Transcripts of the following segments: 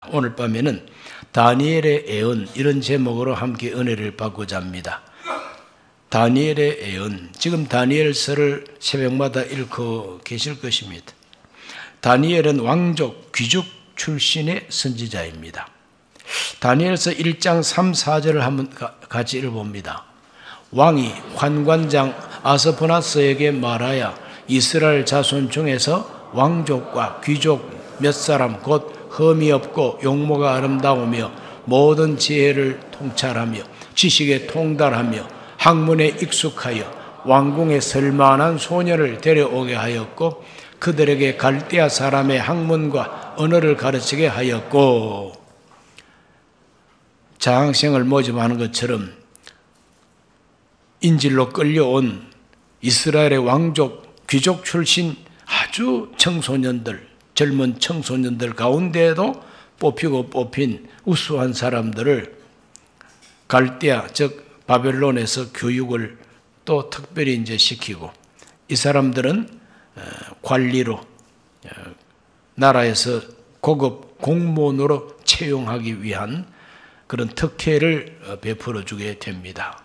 오늘 밤에는 다니엘의 애언, 이런 제목으로 함께 은혜를 받고자 합니다. 다니엘의 애언, 지금 다니엘서를 새벽마다 읽고 계실 것입니다. 다니엘은 왕족, 귀족 출신의 선지자입니다. 다니엘서 1장 3, 4절을 한번 같이 읽어봅니다. 왕이 환관장 아스푸나스에게 말하여 이스라엘 자손 중에서 왕족과 귀족 몇 사람 곧 흠이 없고 용모가 아름다우며 모든 지혜를 통찰하며 지식에 통달하며 학문에 익숙하여 왕궁에 설만한 소녀를 데려오게 하였고 그들에게 갈대아 사람의 학문과 언어를 가르치게 하였고, 장학생을 모집하는 것처럼 인질로 끌려온 이스라엘의 왕족, 귀족 출신 아주 청소년들, 젊은 청소년들 가운데에도 뽑히고 뽑힌 우수한 사람들을 갈대아, 즉 바벨론에서 교육을 또 특별히 이제 시키고, 이 사람들은 관리로 나라에서 고급 공무원으로 채용하기 위한 그런 특혜를 베풀어 주게 됩니다.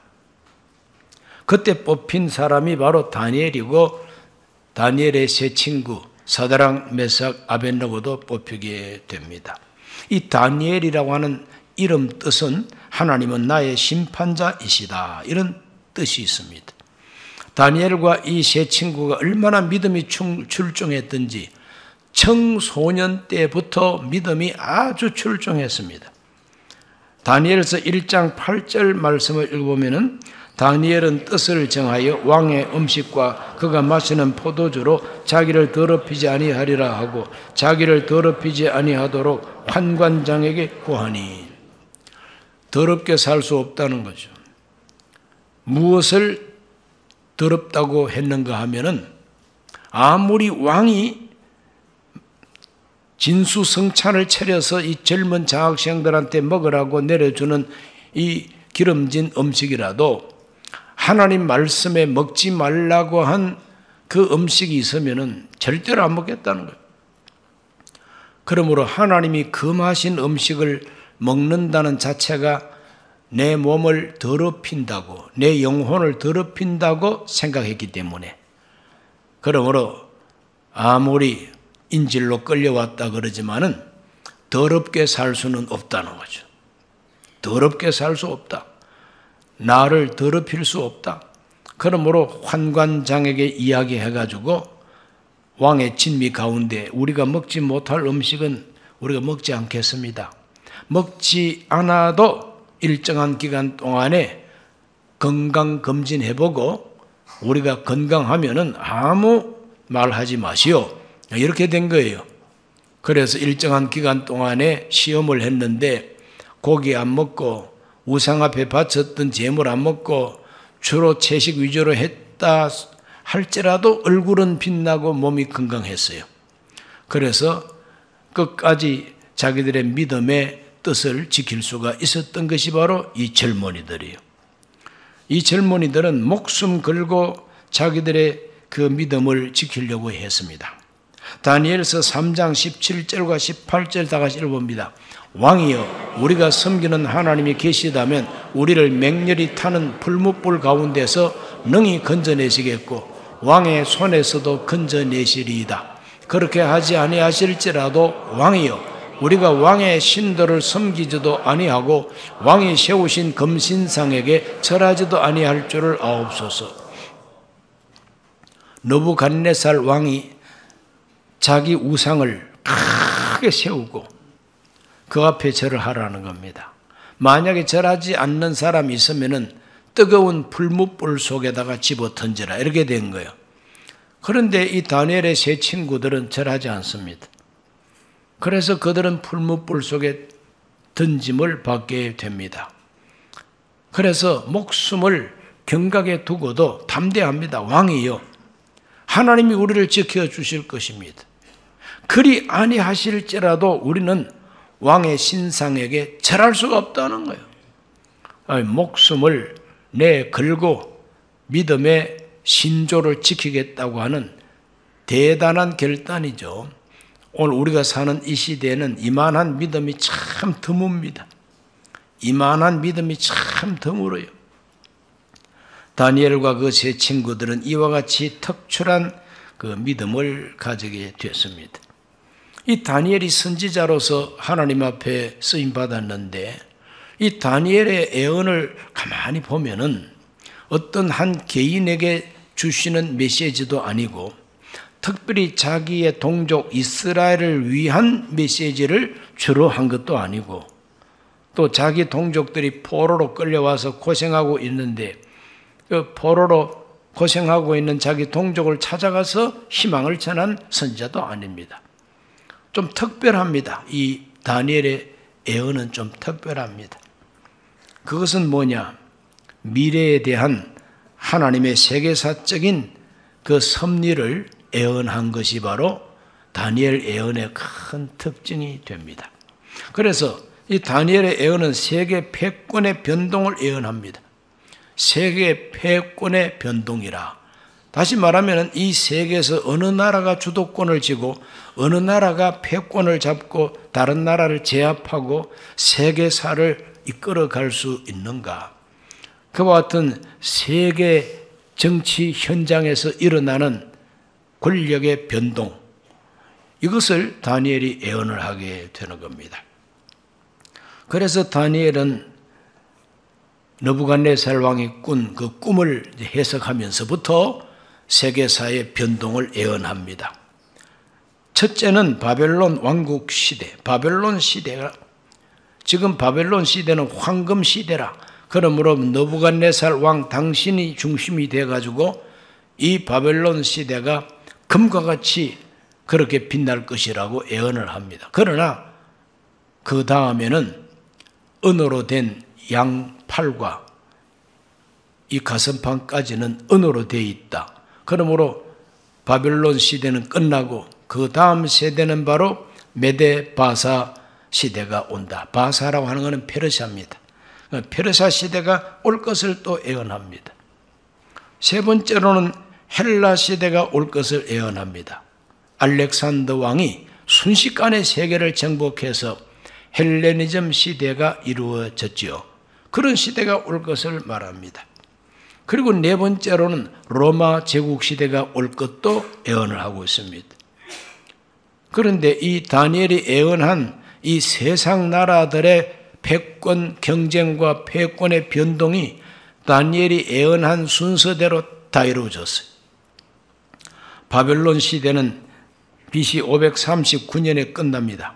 그때 뽑힌 사람이 바로 다니엘이고, 다니엘의 세 친구 사드락, 메삭, 아벳느고도 뽑히게 됩니다. 이 다니엘이라고 하는 이름 뜻은 하나님은 나의 심판자이시다, 이런 뜻이 있습니다. 다니엘과 이 세 친구가 얼마나 믿음이 출중했던지 청소년 때부터 믿음이 아주 출중했습니다. 다니엘서 1장 8절 말씀을 읽어보면 다니엘은 뜻을 정하여 왕의 음식과 그가 마시는 포도주로 자기를 더럽히지 아니하리라 하고 자기를 더럽히지 아니하도록 환관장에게 구하니, 더럽게 살 수 없다는 거죠. 무엇을 더럽다고 했는가 하면은, 아무리 왕이 진수성찬을 차려서 이 젊은 장학생들한테 먹으라고 내려주는 이 기름진 음식이라도 하나님 말씀에 먹지 말라고 한 그 음식이 있으면은 절대로 안 먹겠다는 거예요. 그러므로 하나님이 금하신 음식을 먹는다는 자체가 내 몸을 더럽힌다고, 내 영혼을 더럽힌다고 생각했기 때문에, 그러므로 아무리 인질로 끌려왔다 그러지만은 더럽게 살 수는 없다는 거죠. 더럽게 살 수 없다. 나를 더럽힐 수 없다. 그러므로 환관장에게 이야기해가지고 왕의 진미 가운데 우리가 먹지 못할 음식은 우리가 먹지 않겠습니다. 먹지 않아도 일정한 기간 동안에 건강검진해보고 우리가 건강하면은 아무 말하지 마시오, 이렇게 된 거예요. 그래서 일정한 기간 동안에 시험을 했는데 고기 안 먹고 우상 앞에 바쳤던 제물 안 먹고 주로 채식 위주로 했다 할지라도 얼굴은 빛나고 몸이 건강했어요. 그래서 끝까지 자기들의 믿음의 뜻을 지킬 수가 있었던 것이 바로 이 젊은이들이에요. 이 젊은이들은 목숨 걸고 자기들의 그 믿음을 지키려고 했습니다. 다니엘서 3장 17절과 18절 다 같이 읽어봅니다. 왕이여, 우리가 섬기는 하나님이 계시다면 우리를 맹렬히 타는 풀무불 가운데서 능히 건져내시겠고 왕의 손에서도 건져내시리이다. 그렇게 하지 아니하실지라도 왕이여, 우리가 왕의 신들을 섬기지도 아니하고 왕이 세우신 금신상에게 절하지도 아니할 줄을 아옵소서. 느부갓네살 왕이 자기 우상을 크게 세우고 그 앞에 절을 하라는 겁니다. 만약에 절하지 않는 사람이 있으면은 뜨거운 풀무불 속에다가 집어 던지라, 이렇게 된 거예요. 그런데 이 다니엘의 세 친구들은 절하지 않습니다. 그래서 그들은 풀무불 속에 던짐을 받게 됩니다. 그래서 목숨을 경각에 두고도 담대합니다. 왕이요, 하나님이 우리를 지켜주실 것입니다. 그리 아니하실지라도 우리는 왕의 신상에게 절할 수가 없다는 거예요. 목숨을 내걸고 믿음의 신조를 지키겠다고 하는 대단한 결단이죠. 오늘 우리가 사는 이 시대에는 이만한 믿음이 참 드뭅니다. 이만한 믿음이 참 드물어요. 다니엘과 그 세 친구들은 이와 같이 특출한 그 믿음을 가지게 됐습니다. 이 다니엘이 선지자로서 하나님 앞에 쓰임 받았는데 이 다니엘의 예언을 가만히 보면은 어떤 한 개인에게 주시는 메시지도 아니고 특별히 자기의 동족 이스라엘을 위한 메시지를 주로 한 것도 아니고 또 자기 동족들이 포로로 끌려와서 고생하고 있는데 그 포로로 고생하고 있는 자기 동족을 찾아가서 희망을 전한 선지자도 아닙니다. 좀 특별합니다. 이 다니엘의 예언은 좀 특별합니다. 그것은 뭐냐? 미래에 대한 하나님의 세계사적인 그 섭리를 예언한 것이 바로 다니엘 예언의 큰 특징이 됩니다. 그래서 이 다니엘의 예언은 세계 패권의 변동을 예언합니다. 세계 패권의 변동이라. 다시 말하면 이 세계에서 어느 나라가 주도권을 쥐고 어느 나라가 패권을 잡고 다른 나라를 제압하고 세계사를 이끌어갈 수 있는가. 그와 같은 세계 정치 현장에서 일어나는 권력의 변동, 이것을 다니엘이 예언을 하게 되는 겁니다. 그래서 다니엘은 느부갓네살 왕이 꾼 그 꿈을 해석하면서부터 세계사의 변동을 예언합니다. 첫째는 바벨론 왕국 시대, 바벨론 시대가 지금 바벨론 시대는 황금 시대라. 그러므로 느부갓네살 왕 당신이 중심이 돼가지고 이 바벨론 시대가 금과 같이 그렇게 빛날 것이라고 예언을 합니다. 그러나 그 다음에는 은으로 된 양팔과 이 가슴판까지는 은으로 되어 있다. 그러므로 바벨론 시대는 끝나고 그 다음 세대는 바로 메데 바사 시대가 온다. 바사라고 하는 것은 페르시아입니다. 페르시아 시대가 올 것을 또 예언합니다. 세 번째로는 헬라 시대가 올 것을 예언합니다. 알렉산더 왕이 순식간에 세계를 정복해서 헬레니즘 시대가 이루어졌지요. 그런 시대가 올 것을 말합니다. 그리고 네 번째로는 로마 제국 시대가 올 것도 예언을 하고 있습니다. 그런데 이 다니엘이 예언한 이 세상 나라들의 패권 경쟁과 패권의 변동이 다니엘이 예언한 순서대로 다 이루어졌어요. 바벨론 시대는 BC 539년에 끝납니다.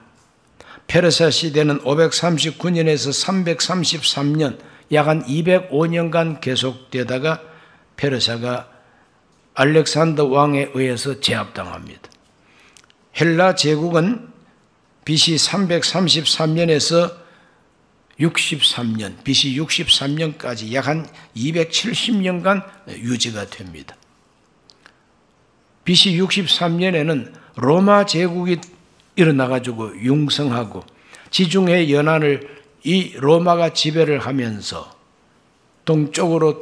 페르시아 시대는 539년에서 333년, 약 한 205년간 계속되다가 페르시아가 알렉산더 왕에 의해서 제압당합니다. 헬라 제국은 BC 333년에서 63년, BC 63년까지 약 한 270년간 유지가 됩니다. BC 63년에는 로마 제국이 일어나가지고 융성하고 지중해 연안을 이 로마가 지배를 하면서 동쪽으로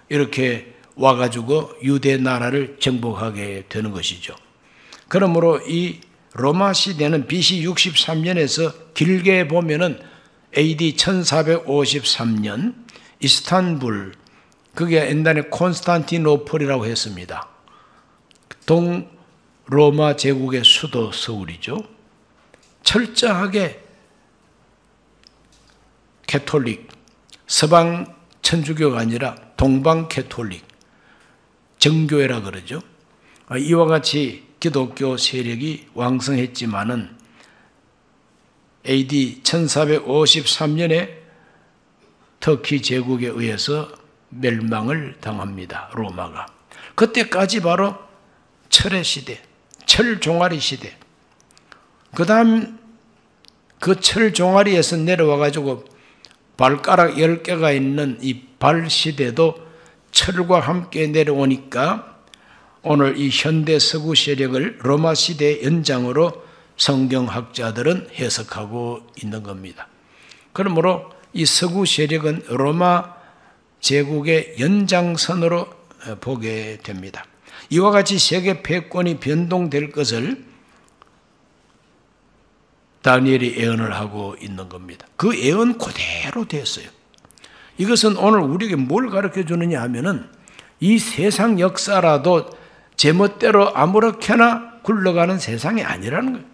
이렇게 와가지고 유대 나라를 정복하게 되는 것이죠. 그러므로 이 로마 시대는 BC 63년에서 길게 보면은 AD 1453년 이스탄불, 그게 옛날에 콘스탄티노플이라고 했습니다. 동로마 제국의 수도 서울이죠. 철저하게 캐톨릭, 서방 천주교가 아니라 동방 캐톨릭, 정교회라 그러죠. 이와 같이 기독교 세력이 왕성했지만은 AD 1453년에 터키 제국에 의해서 멸망을 당합니다. 로마가. 그때까지 바로 철의 시대, 철 종아리 시대. 그 다음 그 철 종아리에서 내려와 가지고 발가락 10개가 있는 이 발 시대도 철과 함께 내려오니까 오늘 이 현대 서구 세력을 로마 시대의 연장으로 성경학자들은 해석하고 있는 겁니다. 그러므로 이 서구 세력은 로마 제국의 연장선으로 보게 됩니다. 이와 같이 세계 패권이 변동될 것을 다니엘이 예언을 하고 있는 겁니다. 그 예언 그대로 됐어요. 이것은 오늘 우리에게 뭘 가르쳐 주느냐 하면은 이 세상 역사라도 제멋대로 아무렇게나 굴러가는 세상이 아니라는 거예요.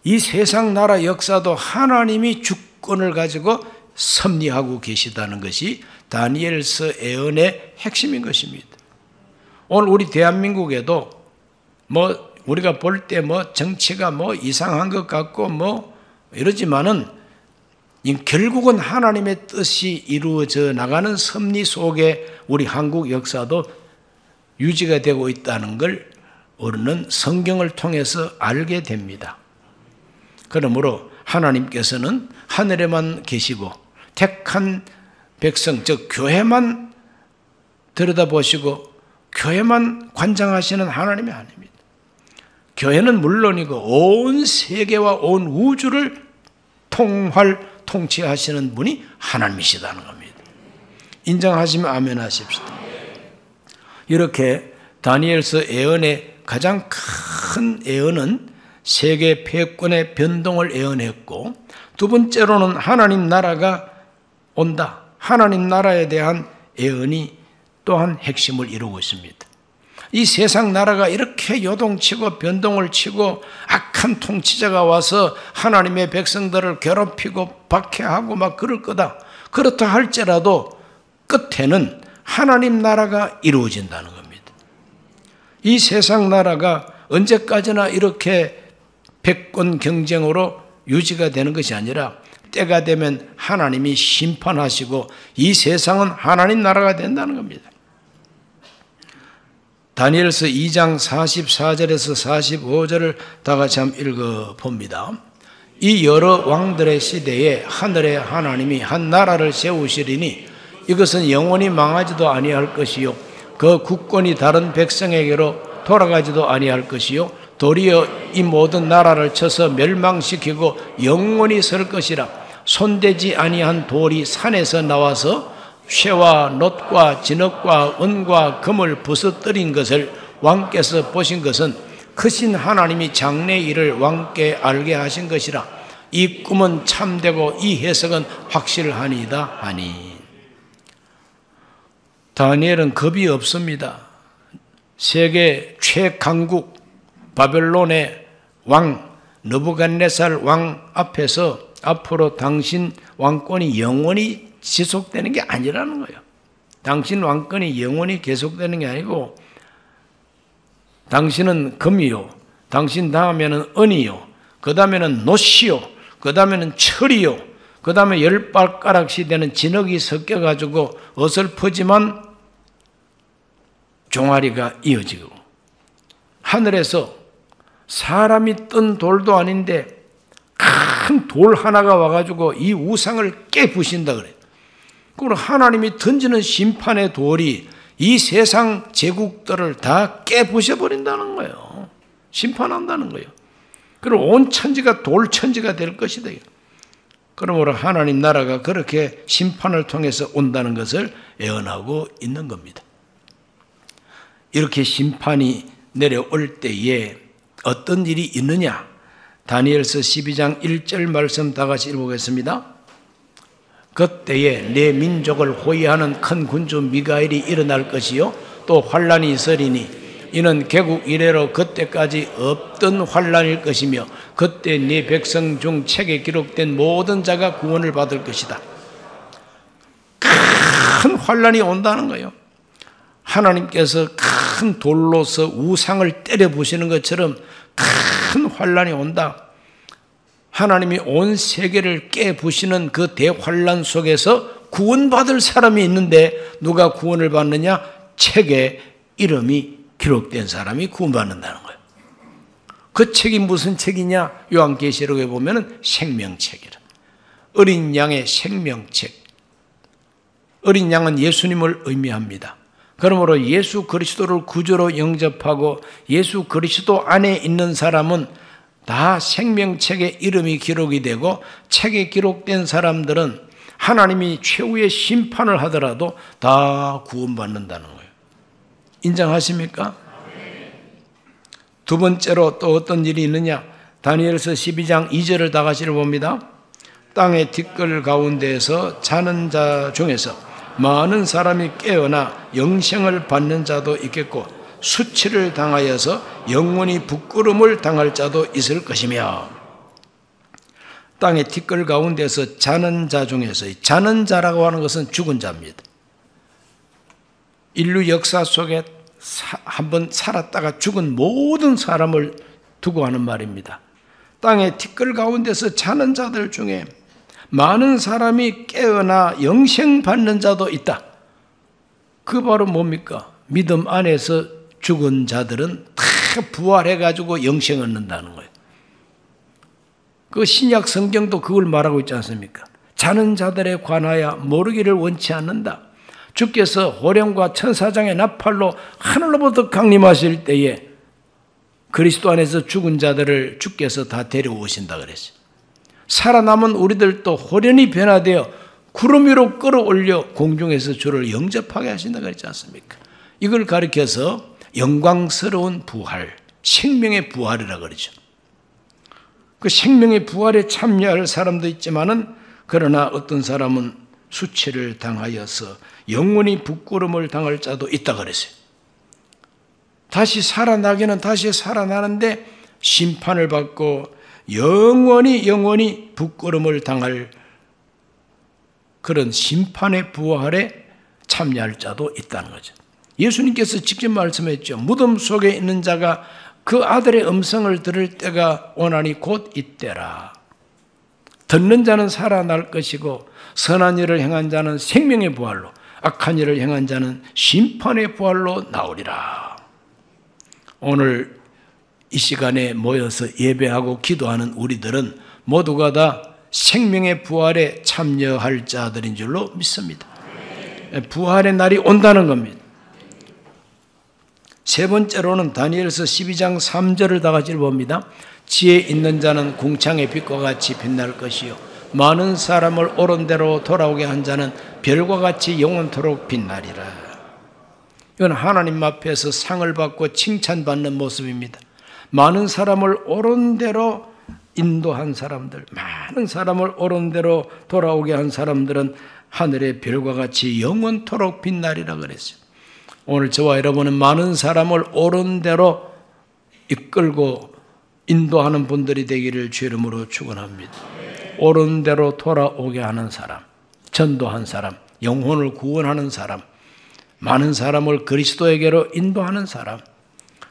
이 세상 나라 역사도 하나님이 주권을 가지고 섭리하고 계시다는 것이 다니엘서 예언의 핵심인 것입니다. 오늘 우리 대한민국에도 우리가 볼 때 정치가 이상한 것 같고 이러지만은 결국은 하나님의 뜻이 이루어져 나가는 섭리 속에 우리 한국 역사도 유지가 되고 있다는 걸 우리는 성경을 통해서 알게 됩니다. 그러므로 하나님께서는 하늘에만 계시고 택한 백성, 즉 교회만 들여다보시고 교회만 관장하시는 하나님이 아닙니다. 교회는 물론이고 온 세계와 온 우주를 통치하시는 분이 하나님이시다는 겁니다. 인정하시면 아멘 하십시다. 이렇게 다니엘서 예언의 가장 큰 예언은 세계 패권의 변동을 예언했고, 두 번째로는 하나님 나라가 온다. 하나님 나라에 대한 예언이 또한 핵심을 이루고 있습니다. 이 세상 나라가 이렇게 요동치고 변동을 치고 악한 통치자가 와서 하나님의 백성들을 괴롭히고 박해하고 막 그럴 거다. 그렇다 할지라도 끝에는 하나님 나라가 이루어진다는 겁니다. 이 세상 나라가 언제까지나 이렇게 패권 경쟁으로 유지가 되는 것이 아니라 때가 되면 하나님이 심판하시고 이 세상은 하나님 나라가 된다는 겁니다. 다니엘서 2장 44절에서 45절을 다 같이 한번 읽어봅니다. 이 여러 왕들의 시대에 하늘의 하나님이 한 나라를 세우시리니 이것은 영원히 망하지도 아니할 것이요 그 국권이 다른 백성에게로 돌아가지도 아니할 것이요 도리어 이 모든 나라를 쳐서 멸망시키고 영원히 설 것이라. 손대지 아니한 돌이 산에서 나와서 쇠와 놋과 진흙과 은과 금을 부서뜨린 것을 왕께서 보신 것은 크신 하나님이 장래 일을 왕께 알게 하신 것이라. 이 꿈은 참되고 이 해석은 확실하니이다 하니. 다니엘은 겁이 없습니다. 세계 최강국 바벨론의 왕 느부갓네살 왕 앞에서 앞으로 당신 왕권이 영원히 지속되는 게 아니라는 거예요. 당신 왕권이 영원히 계속되는 게 아니고 당신은 금이요, 당신 다음에는 은이요, 그 다음에는 놋이요, 그 다음에는 철이요, 그 다음에 10발가락씩 되는 진흙이 섞여가지고 어설프지만 종아리가 이어지고 하늘에서 사람이 뜬 돌도 아닌데 큰 돌 하나가 와가지고 이 우상을 깨부신다 그래요. 그리고 하나님이 던지는 심판의 돌이 이 세상 제국들을 다 깨부셔버린다는 거예요. 심판한다는 거예요. 그리고 온 천지가 돌천지가 될 것이다. 그러므로 하나님 나라가 그렇게 심판을 통해서 온다는 것을 예언하고 있는 겁니다. 이렇게 심판이 내려올 때에 어떤 일이 있느냐? 다니엘서 12장 1절 말씀 다 같이 읽어보겠습니다. 그때에 내 민족을 호위하는 큰 군주 미가엘이 일어날 것이요 또 환란이 있으리니 이는 개국 이래로 그때까지 없던 환란일 것이며 그때 네 백성 중 책에 기록된 모든 자가 구원을 받을 것이다. 큰 환란이 온다는 거예요. 하나님께서 큰 돌로서 우상을 때려 부시는 것처럼 큰 환란이 온다. 하나님이 온 세계를 깨부시는 그 대환란 속에서 구원받을 사람이 있는데 누가 구원을 받느냐? 책에 이름이 기록된 사람이 구원받는다는 거예요. 그 책이 무슨 책이냐? 요한계시록에 보면 생명책이라. 어린 양의 생명책. 어린 양은 예수님을 의미합니다. 그러므로 예수 그리스도를 구주로 영접하고 예수 그리스도 안에 있는 사람은 다 생명책에 이름이 기록이 되고 책에 기록된 사람들은 하나님이 최후의 심판을 하더라도 다 구원받는다는 거예요. 인정하십니까? 두 번째로 또 어떤 일이 있느냐? 다니엘서 12장 2절을 다 같이 봅니다. 땅의 티끌 가운데에서 자는 자 중에서 많은 사람이 깨어나 영생을 받는 자도 있겠고 수치를 당하여서 영원히 부끄러움을 당할 자도 있을 것이며, 땅의 티끌 가운데서 자는 자 중에서, 자는 자라고 하는 것은 죽은 자입니다. 인류 역사 속에 한번 살았다가 죽은 모든 사람을 두고 하는 말입니다. 땅의 티끌 가운데서 자는 자들 중에 많은 사람이 깨어나 영생 받는 자도 있다. 그 바로 뭡니까? 믿음 안에서 죽은 자들은 다 부활해가지고 영생 얻는다는 거예요. 그 신약 성경도 그걸 말하고 있지 않습니까? 자는 자들에 관하여 모르기를 원치 않는다. 주께서 호령과 천사장의 나팔로 하늘로부터 강림하실 때에 그리스도 안에서 죽은 자들을 주께서 다 데려오신다 그랬어요. 살아남은 우리들도 호련히 변화되어 구름 위로 끌어올려 공중에서 주를 영접하게 하신다 그랬지 않습니까? 이걸 가리켜서 영광스러운 부활, 생명의 부활이라고 그러죠. 그 생명의 부활에 참여할 사람도 있지만은, 그러나 어떤 사람은 수치를 당하여서 영원히 부끄러움을 당할 자도 있다 그랬어요. 다시 살아나기는 다시 살아나는데 심판을 받고 영원히 부끄러움을 당할 그런 심판의 부활에 참여할 자도 있다는 거죠. 예수님께서 직접 말씀했죠. 무덤 속에 있는 자가 그 아들의 음성을 들을 때가 오나니 곧 이때라. 듣는 자는 살아날 것이고 선한 일을 행한 자는 생명의 부활로, 악한 일을 행한 자는 심판의 부활로 나오리라. 오늘 이 시간에 모여서 예배하고 기도하는 우리들은 모두가 다 생명의 부활에 참여할 자들인 줄로 믿습니다. 부활의 날이 온다는 겁니다. 세 번째로는 다니엘서 12장 3절을 다 같이 봅니다. 지혜 있는 자는 궁창의 빛과 같이 빛날 것이요 많은 사람을 옳은 대로 돌아오게 한 자는 별과 같이 영원토록 빛나리라. 이건 하나님 앞에서 상을 받고 칭찬받는 모습입니다. 많은 사람을 옳은 대로 인도한 사람들, 많은 사람을 옳은 대로 돌아오게 한 사람들은 하늘의 별과 같이 영원토록 빛나리라 그랬어요. 오늘 저와 여러분은 많은 사람을 옳은 대로 이끌고 인도하는 분들이 되기를 주 이름으로 축원합니다. 옳은 대로 돌아오게 하는 사람, 전도한 사람, 영혼을 구원하는 사람, 많은 사람을 그리스도에게로 인도하는 사람,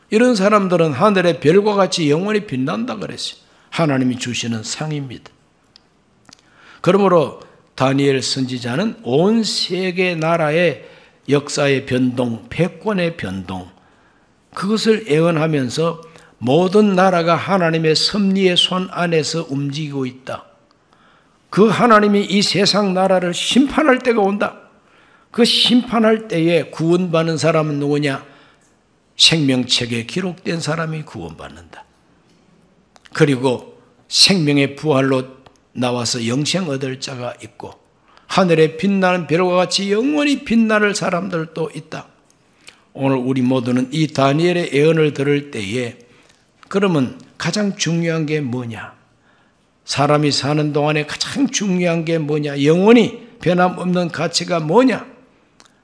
이런 사람들은 하늘의 별과 같이 영원히 빛난다 그랬어요. 하나님이 주시는 상입니다. 그러므로 다니엘 선지자는 온 세계 나라의 역사의 변동, 패권의 변동, 그것을 예언하면서 모든 나라가 하나님의 섭리의 손 안에서 움직이고 있다. 그 하나님이 이 세상 나라를 심판할 때가 온다. 그 심판할 때에 구원받는 사람은 누구냐? 생명책에 기록된 사람이 구원받는다. 그리고 생명의 부활로 나와서 영생 얻을 자가 있고 하늘에 빛나는 별과 같이 영원히 빛나는 사람들도 있다. 오늘 우리 모두는 이 다니엘의 예언을 들을 때에 그러면 가장 중요한 게 뭐냐? 사람이 사는 동안에 가장 중요한 게 뭐냐? 영원히 변함없는 가치가 뭐냐?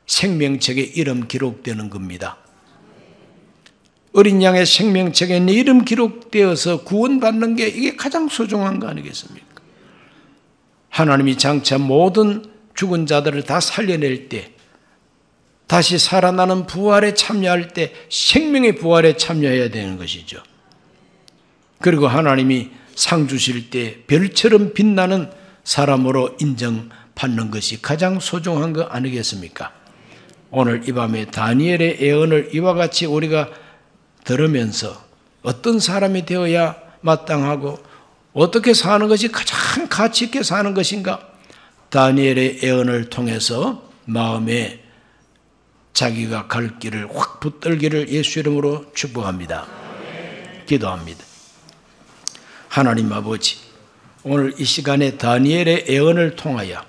생명책에 이름 기록되는 겁니다. 어린 양의 생명책에 내 이름 기록되어서 구원받는 게 이게 가장 소중한 거 아니겠습니까? 하나님이 장차 모든 죽은 자들을 다 살려낼 때, 다시 살아나는 부활에 참여할 때 생명의 부활에 참여해야 되는 것이죠. 그리고 하나님이 상 주실 때 별처럼 빛나는 사람으로 인정받는 것이 가장 소중한 거 아니겠습니까? 오늘 이 밤에 다니엘의 예언을 이와 같이 우리가 들으면서 어떤 사람이 되어야 마땅하고 어떻게 사는 것이 가장 가치 있게 사는 것인가? 다니엘의 예언을 통해서 마음에 자기가 갈 길을 확 붙들기를 예수 이름으로 축복합니다. 기도합니다. 하나님 아버지, 오늘 이 시간에 다니엘의 예언을 통하여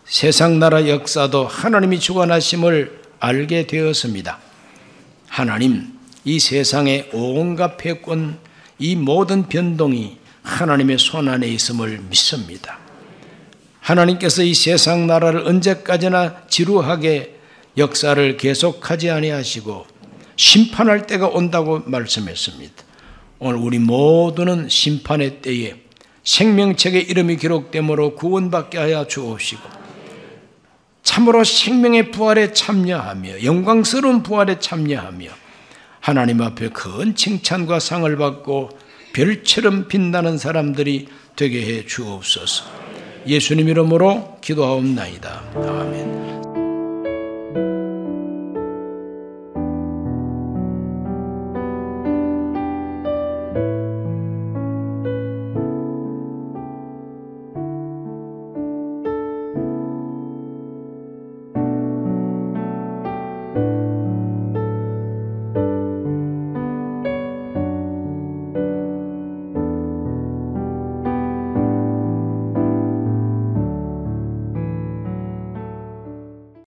세상 나라 역사도 하나님이 주관하심을 알게 되었습니다. 하나님, 이 세상의 온갖 패권, 이 모든 변동이 하나님의 손 안에 있음을 믿습니다. 하나님께서 이 세상 나라를 언제까지나 지루하게 역사를 계속하지 아니하시고 심판할 때가 온다고 말씀했습니다. 오늘 우리 모두는 심판의 때에 생명책에 이름이 기록되므로 구원받게 하여 주옵시고 참으로 생명의 부활에 참여하며 영광스러운 부활에 참여하며 하나님 앞에 큰 칭찬과 상을 받고 별처럼 빛나는 사람들이 되게 해 주옵소서. 예수님 이름으로 기도하옵나이다. 아멘.